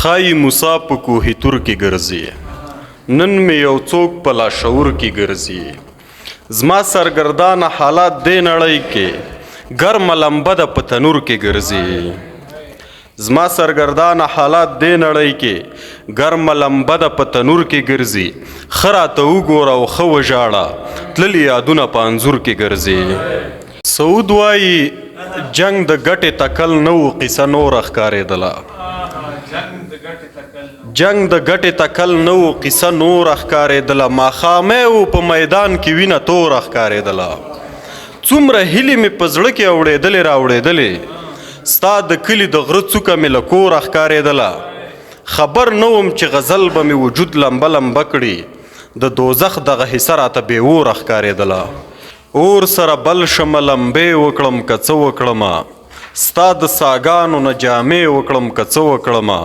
خای موسی په کوهي تور کې ګرځي نن مې یو څوک په لاشعور کې ګرځي زما سرګردانه حالات دې نړۍ کې ګرمه لمبه ده په تنور کې ګرځي زما سرګردانه حالات دې نړۍ کې ګرمه لمبه ده په تنور کې ګرځي ښه راته وګوره او ښه وژاړه تللي یادونه په انځور کې ګرځي سعود وایي جنگ د ګټې تکل نه و قصه نوره ښکارېدله جنگ د ګټې تکل نه و قصه نوره ښکارېدله ماښامۍ و په میدان کې وینه توره ښکارېدله څومره هیلې مې په زړه کې اوړېدلې راوړېدلې ستا د کلي د غره څوکه مې له کوره ښکارېدله خبر نه وم چې غزل به مې وجود لمبه لمبه کړي د دوزخ دغه حصه راته بې اوره ښکارېدله اور سره بل شمه لمبې وکړم که څه وکړمه ستا د ساګانو نه جامې وکړم که څه وکړمه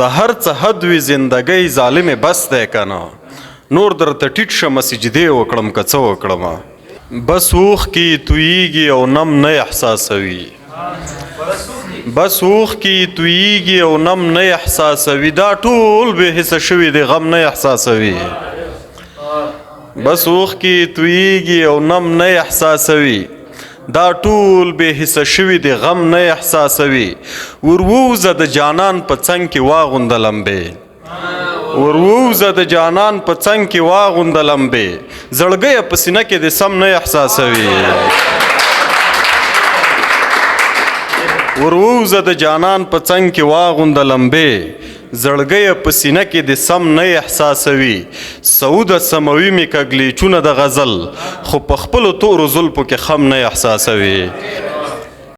د هر څه حد وي زندګۍ ظالمې بس دی که نه نور درته ټیټ شمه سجدې وکړم که څه وکړمه بس اوښکې تویېږي او نم نه احساسوي بس اوښکې تویېږي او نم نه احساسوي دا ټول بې حسه شوي دی غم نه احساسوي بس اوښکې تویېږي او نم نه احساسوي دا ټول بې حسه شوي دی غم نه احساسوي ورووځه د جانان په څنګ کې واغونده لمبې ورووځه د جانان په څنګ کې واغونده لمبې زړګیه په سینه کې د سم نه احساسوي ورووځه د جانان په څنګ کې واغونده لمبې زړګیه په سینه کې د سم نه احساسوي سعوده سموي مې کږلیچونه د غزل خو په خپلو تورو زلفو کې خم نه احساسوي